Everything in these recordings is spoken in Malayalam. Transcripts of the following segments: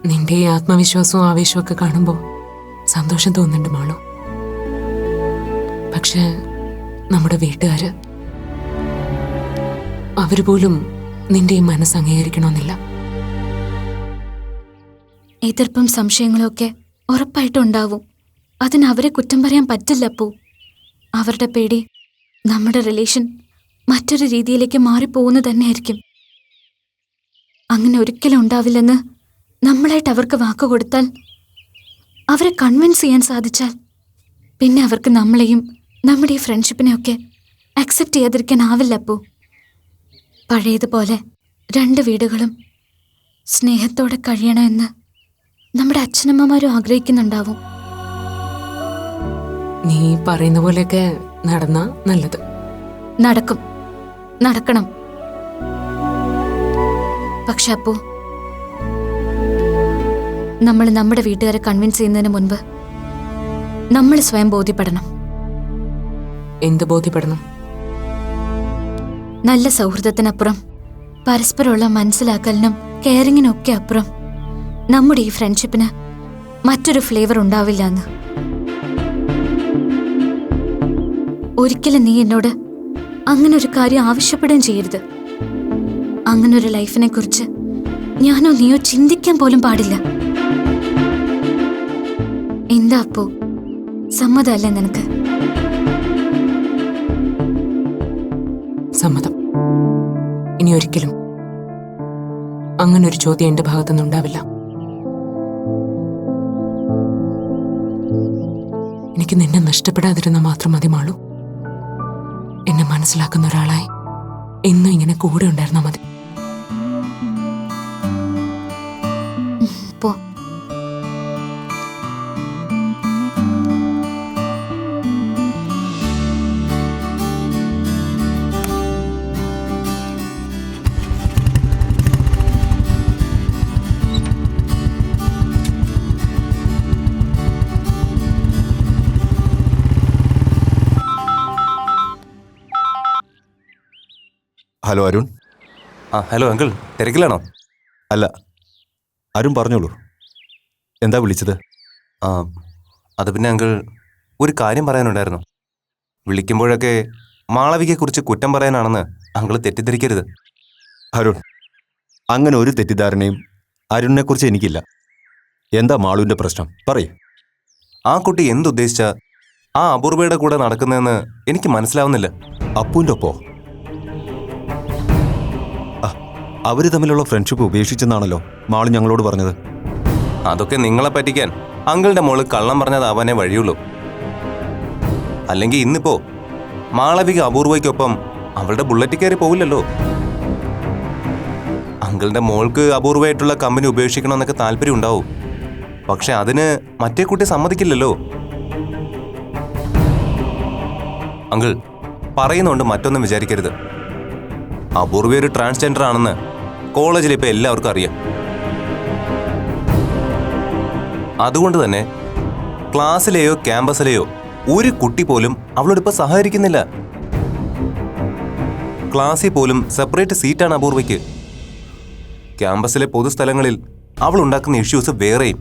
നിന്റെ ഈ ആത്മവിശ്വാസവും ആവേശവും ഒക്കെ കാണുമ്പോൾ സന്തോഷം തോന്നുന്നുണ്ട് മാളു. പക്ഷെ നമ്മുടെ വീട്ടുകാര് അവര് പോലും നിന്റെ ഈ മനസ്സ് അംഗീകരിക്കണമെന്നില്ല. എതിർപ്പും സംശയങ്ങളും ഒക്കെ ഉറപ്പായിട്ടും ഉണ്ടാവും. അതിന് അവരെ കുറ്റം പറയാൻ പറ്റില്ല അപ്പു. അവരുടെ പേടി നമ്മുടെ റിലേഷൻ മറ്റൊരു രീതിയിലേക്ക് മാറിപ്പോകുന്നത് തന്നെയായിരിക്കും. അങ്ങനെ ഒരിക്കലും ഉണ്ടാവില്ലെന്ന് നമ്മളായിട്ട് അവർക്ക് വാക്ക് കൊടുത്താൽ, അവരെ കൺവിൻസ് ചെയ്യാൻ സാധിച്ചാൽ, പിന്നെ അവർക്ക് നമ്മളെയും നമ്മുടെ ഈ ഫ്രണ്ട്ഷിപ്പിനെയൊക്കെ അക്സെപ്റ്റ് ചെയ്യാതിരിക്കാനാവില്ല അപ്പു. പഴയതുപോലെ 2 വീടുകളും സ്നേഹത്തോടെ കഴിയണമെന്ന് നമ്മുടെ അച്ഛനമ്മമാരും ആഗ്രഹിക്കുന്നുണ്ടാവും. നീ പറയുന്ന പോലെയൊക്കെ നടന്നാ നല്ലത്. നടക്കും, നടക്കണം. പക്ഷെ അപ്പോ നമ്മൾ നമ്മുടെ വീട്ടുകാരെ കൺവിൻസ് ചെയ്യുന്നതിന് മുൻപ് നമ്മൾ സ്വയം ബോധ്യപ്പെടണം. എന്ത് ബോധ്യപ്പെടണം? നല്ല സൗഹൃദത്തിനപ്പുറം, പരസ്പരമുള്ള മനസ്സിലാക്കലിനും കെയറിങ്ങിനും ഒക്കെ അപ്പുറം നമ്മുടെ ഈ ഫ്രണ്ട്ഷിപ്പിന് മറ്റൊരു ഫ്ലേവർ ഉണ്ടാവില്ല എന്ന്. ഒരിക്കലും നീ എന്നോട് അങ്ങനെ ഒരു കാര്യം ആവശ്യപ്പെടുകയും ചെയ്യരുത്. അങ്ങനൊരു ലൈഫിനെ കുറിച്ച് ഞാനോ നീയോ ചിന്തിക്കാൻ പോലും പാടില്ല. എന്താ അപ്പോ, സമ്മതമല്ലേ നിനക്ക്? സമ്മതം. ഇനി ഒരിക്കലും അങ്ങനൊരു ചോദ്യം എന്റെ ഭാഗത്തുനിന്ന് ഉണ്ടാവില്ല. എനിക്ക് നിന്നെ നഷ്ടപ്പെടാതിരുന്ന മാത്രം മതി മാളു. എന്നെ മനസ്സിലാക്കുന്ന ഒരാളായി എന്നും ഇങ്ങനെ കൂടെ ഉണ്ടായിരുന്നാ മതി. പോ. ഹലോ അരുൺ. ഹലോ അങ്കിൾ, തിരക്കിലാണോ? അല്ല, അരുൺ പറഞ്ഞോളൂ. എന്താ വിളിച്ചത്? അത് പിന്നെ അങ്കിൾ, ഒരു കാര്യം പറയാനുണ്ടായിരുന്നു. വിളിക്കുമ്പോഴൊക്കെ മാളവികയെക്കുറിച്ച് കുറ്റം പറയാനാണെന്ന് അങ്കിൾ തെറ്റിദ്ധരിക്കരുത്. അരുൺ, അങ്ങനെ ഒരു തെറ്റിദ്ധാരണയും അരുണിനെക്കുറിച്ച് എനിക്കില്ല. എന്താ മാളുവിൻ്റെ പ്രശ്നം? പറയൂ. ആ കുട്ടി എന്തുദ്ദേശിച്ച ആ അപൂർവയുടെ കൂടെ നടക്കുന്നതെന്ന് എനിക്ക് മനസ്സിലാവുന്നില്ല. അപ്പുവിൻ്റെ ഒപ്പോ? അവർ തമ്മിലുള്ള ഫ്രണ്ട്ഷിപ്പ് ഉപേക്ഷിച്ചെന്നാണല്ലോ മാളു ഞങ്ങളോട് പറഞ്ഞത്. അതൊക്കെ നിങ്ങളെ പറ്റിക്കാൻ അങ്കിളുടെ മോള് കള്ളം പറഞ്ഞതാവാനേ വഴിയുള്ളൂ. അല്ലെങ്കിൽ ഇന്നിപ്പോ മാളവിക അപൂർവയ്ക്കൊപ്പം അവളുടെ ബുള്ളറ്റ് കയറി പോവില്ലല്ലോ. അങ്കിളുടെ മോൾക്ക് അപൂർവയായിട്ടുള്ള കമ്പനി ഉപേക്ഷിക്കണമെന്നൊക്കെ താല്പര്യം ഉണ്ടാവും. പക്ഷെ അതിന് മറ്റേ കുട്ടി സമ്മതിക്കില്ലല്ലോ. അങ്കിൾ പറയുന്നുണ്ട്, മറ്റൊന്നും വിചാരിക്കരുത്. അപൂർവ ഒരു ട്രാൻസ്ജെൻഡർ ആണെന്ന് കോളേജിൽ ഇപ്പൊ എല്ലാവർക്കും അറിയാം. അതുകൊണ്ട് തന്നെ ക്ലാസ്സിലെയോ ക്യാമ്പസിലെയോ ഒരു കുട്ടി പോലും അവളോടിപ്പോ സഹകരിക്കുന്നില്ല. ക്ലാസ്സിൽ പോലും സെപ്പറേറ്റ് സീറ്റാണ് അപൂർവയ്ക്ക്. ക്യാമ്പസിലെ പൊതുസ്ഥലങ്ങളിൽ അവൾ ഉണ്ടാക്കുന്ന ഇഷ്യൂസ് വേറെയും.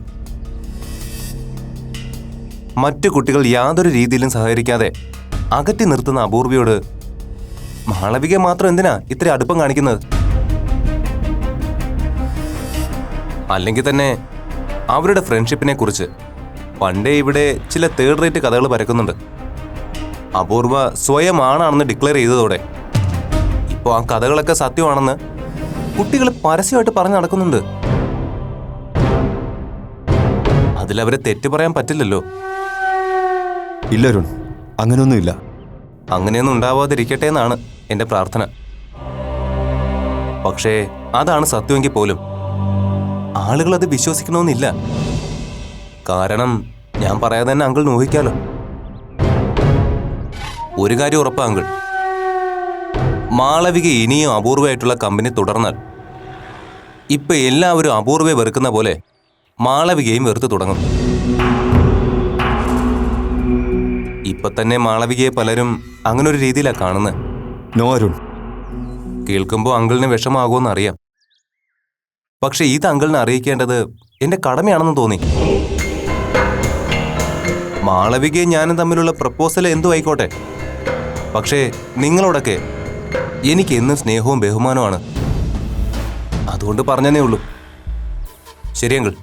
മറ്റു കുട്ടികൾ യാതൊരു രീതിയിലും സഹകരിക്കാതെ അകറ്റി നിർത്തുന്ന അപൂർവയോട് മാളവിക മാത്രം എന്തിനാ ഇത്ര അടുപ്പം കാണിക്കുന്നത്? അല്ലെങ്കിൽ തന്നെ അവരുടെ ഫ്രണ്ട്ഷിപ്പിനെ കുറിച്ച് പണ്ടേ ഇവിടെ ചില തേർഡ് റേറ്റ് കഥകൾ പരക്കുന്നുണ്ട്. അപൂർവ സ്വയം ആണാണെന്ന് ഡിക്ലെയർ ചെയ്തതോടെ ഇപ്പോൾ ആ കഥകളൊക്കെ സത്യമാണെന്ന് കുട്ടികൾ പരസ്യമായിട്ട് പറഞ്ഞു നടക്കുന്നുണ്ട്. അതിലവരെ തെറ്റ് പറയാൻ പറ്റില്ലല്ലോ. ഇല്ല അരുൺ, അങ്ങനെയൊന്നുമില്ല. അങ്ങനെയൊന്നും ഉണ്ടാവാതിരിക്കട്ടെ എന്നാണ് എൻ്റെ പ്രാർത്ഥന. പക്ഷേ അതാണ് സത്യമെങ്കിൽ പോലും ആളുകൾ അത് വിശ്വസിക്കണമെന്നില്ല. കാരണം ഞാൻ പറയാതെ തന്നെ അങ്കിൾ ഊഹിക്കാലോ. ഒരു കാര്യം ഉറപ്പാ അങ്കിൾ, മാളവിക ഇനിയും അപൂർവമായിട്ടുള്ള കമ്പനി തുടർന്നാൽ ഇപ്പൊ എല്ലാവരും അപൂർവയെ വെറുക്കുന്ന പോലെ മാളവികയും വെറുത്ത് തുടങ്ങും. ഇപ്പൊ തന്നെ മാളവികയെ പലരും അങ്ങനെ ഒരു രീതിയിലാണ് കാണുന്നത്. നോ അരുൺ, കേൾക്കുമ്പോൾ അങ്കിളിന് വിഷമാകുമെന്ന് അറിയാം. പക്ഷെ ഇത് അങ്കിളിനെ അറിയിക്കേണ്ടത് എന്റെ കടമയാണെന്ന് തോന്നി. മാളവികയും ഞാനും തമ്മിലുള്ള പ്രപ്പോസൽ എന്തു ആയിക്കോട്ടെ, പക്ഷേ നിങ്ങളോടൊക്കെ എനിക്ക് എന്നും സ്നേഹവും ബഹുമാനവുമാണ്. അതുകൊണ്ട് പറഞ്ഞതേ ഉള്ളൂ. ശരി അങ്കിൾ.